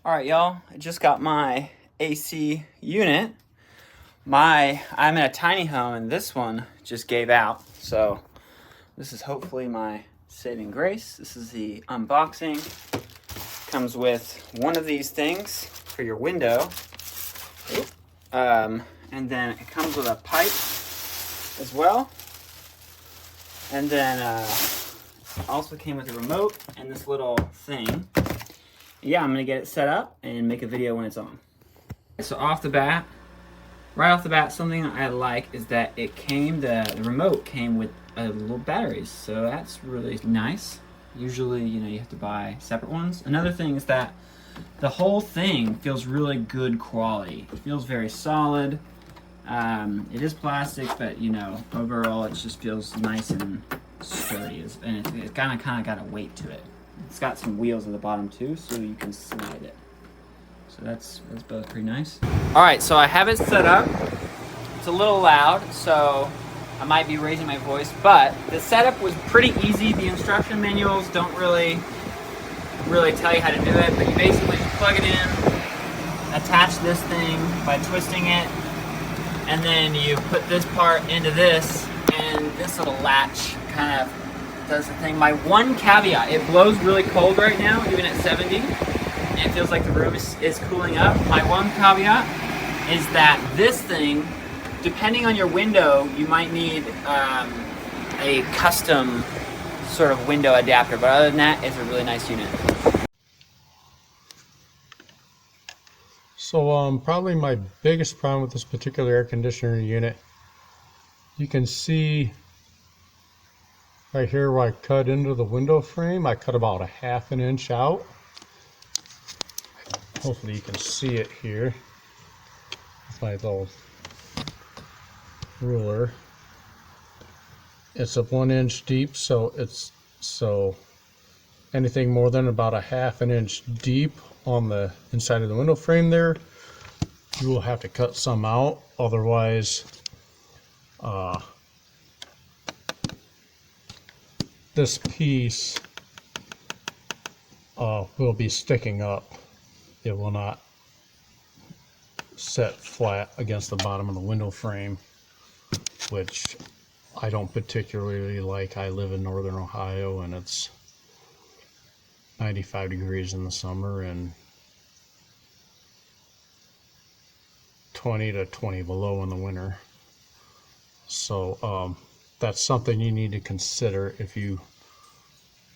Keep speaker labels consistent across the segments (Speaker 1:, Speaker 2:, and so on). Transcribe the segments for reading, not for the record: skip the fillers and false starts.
Speaker 1: All right, y'all, I just got my AC unit. I'm in a tiny home and this one just gave out. So this is hopefully my saving grace. This is the unboxing. Comes with one of these things for your window. And then it comes with a pipe as well. And then also came with a remote and this little thing. Yeah, I'm gonna get it set up and make a video when it's on. So right off the bat, something I like is that the remote came with little batteries, so that's really nice. Usually, you have to buy separate ones. Another thing is that the whole thing feels really good quality. It feels very solid. It is plastic, but overall it just feels nice and sturdy, and it's kind of got a weight to it. It's got some wheels at the bottom too, so you can slide it. So that's both pretty nice. All right, so I have it set up. It's a little loud, so I might be raising my voice, but the setup was pretty easy. The instruction manuals don't really tell you how to do it, but you basically just plug it in, attach this thing by twisting it, and then you put this part into this, and this little latch kind of does the thing. My one caveat, it blows really cold right now, even at 70. And it feels like the room is cooling up. My one caveat is that this thing, depending on your window, you might need a custom sort of window adapter. But other than that, it's a really nice unit.
Speaker 2: So probably my biggest problem with this particular air conditioner unit, you can see right here where I cut into the window frame. I cut about a ½ inch out. Hopefully you can see it here with my little ruler. It's a 1 inch deep, so anything more than about a ½ inch deep on the inside of the window frame there, you will have to cut some out. Otherwise, this piece will be sticking up. It will not set flat against the bottom of the window frame, which I don't particularly like. I live in northern Ohio and it's 95 degrees in the summer and 20 to 20 below in the winter. So that's something you need to consider if you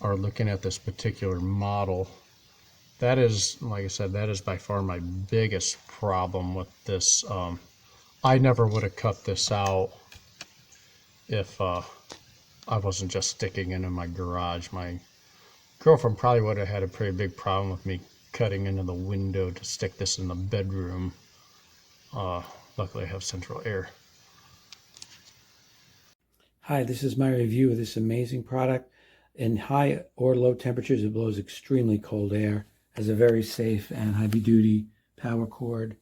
Speaker 2: are looking at this particular model. That is, like I said, that is by far my biggest problem with this. I never would have cut this out if I wasn't just sticking it in my garage. My girlfriend probably would have had a pretty big problem with me cutting into the window to stick this in the bedroom. Luckily I have central air.
Speaker 3: Hi, this is my review of this amazing product. In high or low temperatures, it blows extremely cold air. Has a very safe and heavy-duty power cord.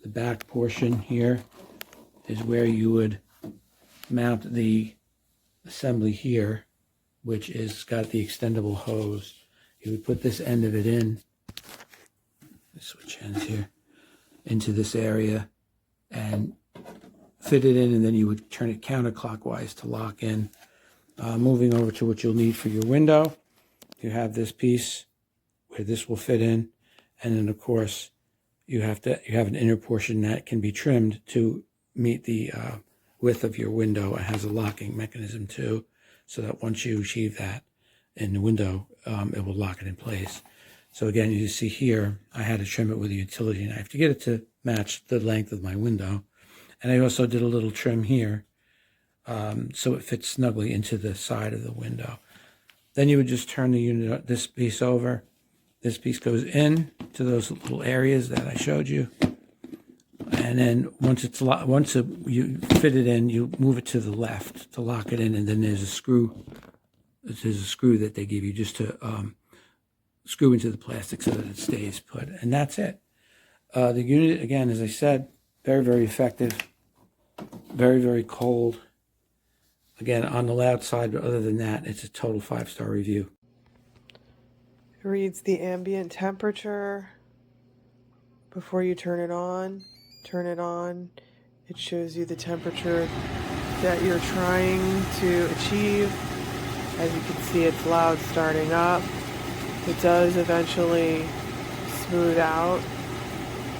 Speaker 3: The back portion here is where you would mount the assembly here, which is got the extendable hose. You would put this end of it in, switch ends here, into this area and fit it in, and then you would turn it counterclockwise to lock in. Moving over to what you'll need for your window, you have this piece where this will fit in, and then of course you have an inner portion that can be trimmed to meet the width of your window. It has a locking mechanism too, so that once you achieve that in the window, it will lock it in place. So again, you see here, I had to trim it with a utility knife to get it to match the length of my window. And I also did a little trim here, so it fits snugly into the side of the window. Then you would just turn the unit, this piece over. This piece goes in to those little areas that I showed you. And then once you fit it in, you move it to the left to lock it in. And then there's a screw. There's a screw that they give you just to screw into the plastic so that it stays put. And that's it. The unit, again, as I said, very, very effective. Very, very cold. Again, on the loud side, but other than that, it's a total 5-star review.
Speaker 4: It reads the ambient temperature, before you turn it on. It shows you the temperature that you're trying to achieve. As you can see, it's loud starting up. It does eventually smooth out.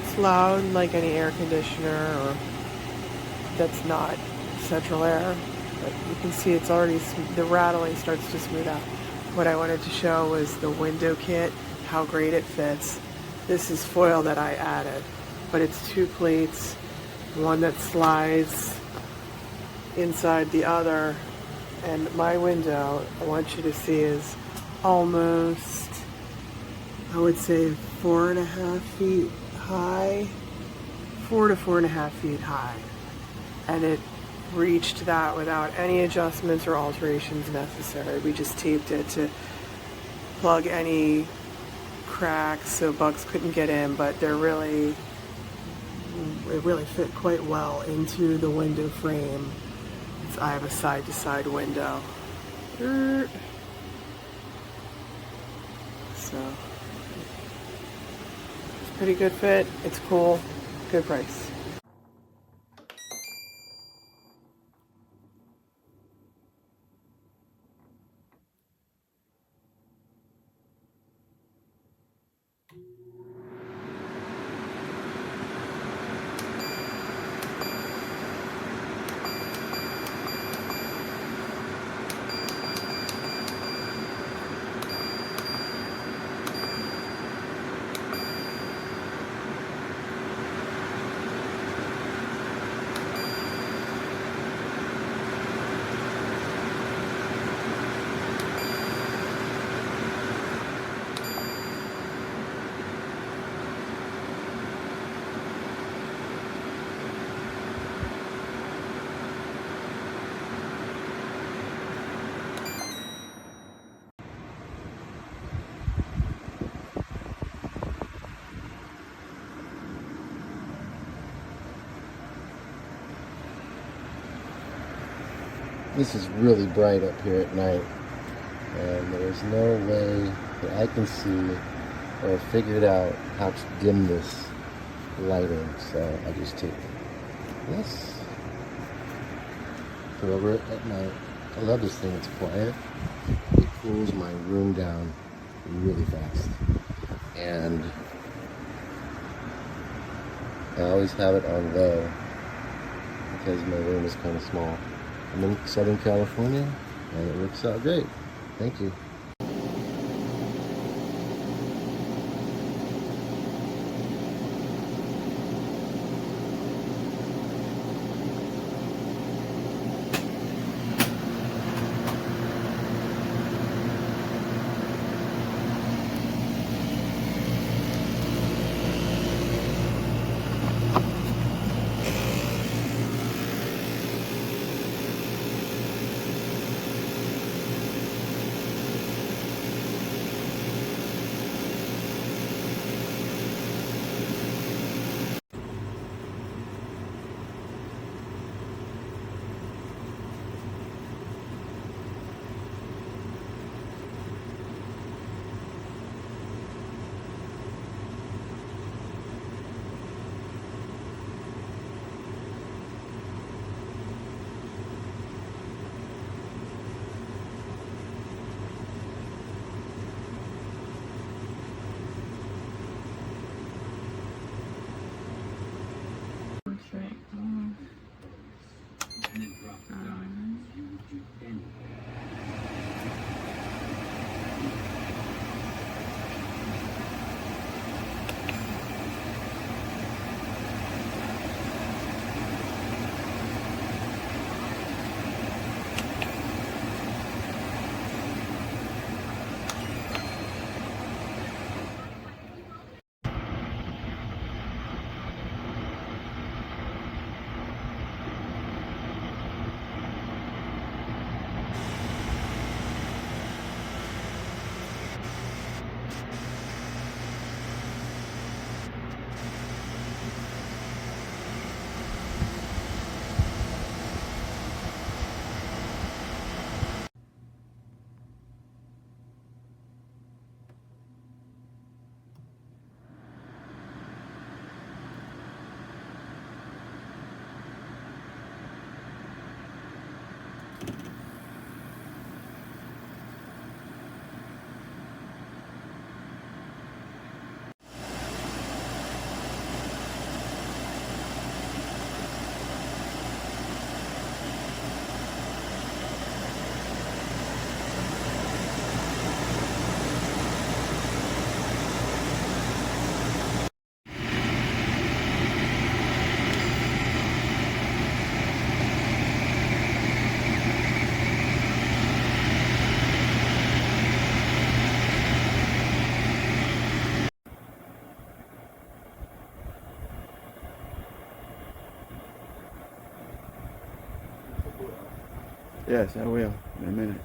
Speaker 4: It's loud like any air conditioner or that's not central air. But you can see it's already, the rattling starts to smooth out. What I wanted to show was the window kit, how great it fits. This is foil that I added, but it's 2 plates, one that slides inside the other. And my window, I want you to see, is almost, I would say 4.5 feet high, 4 to 4.5 feet high. And it reached that without any adjustments or alterations necessary. We just taped it to plug any cracks so bugs couldn't get in, but it really fit quite well into the window frame. I have a side-to-side window. So, it's a pretty good fit. It's cool. Good price.
Speaker 5: This is really bright up here at night, and there's no way that I can see or figured out how to dim this lighting, so I just take this, put over it at night. I love this thing, it's quiet. It cools my room down really fast, and I always have it on low because my room is kind of small. I'm in Southern California, and it works out great. Thank you.
Speaker 3: Yes, I will in a minute.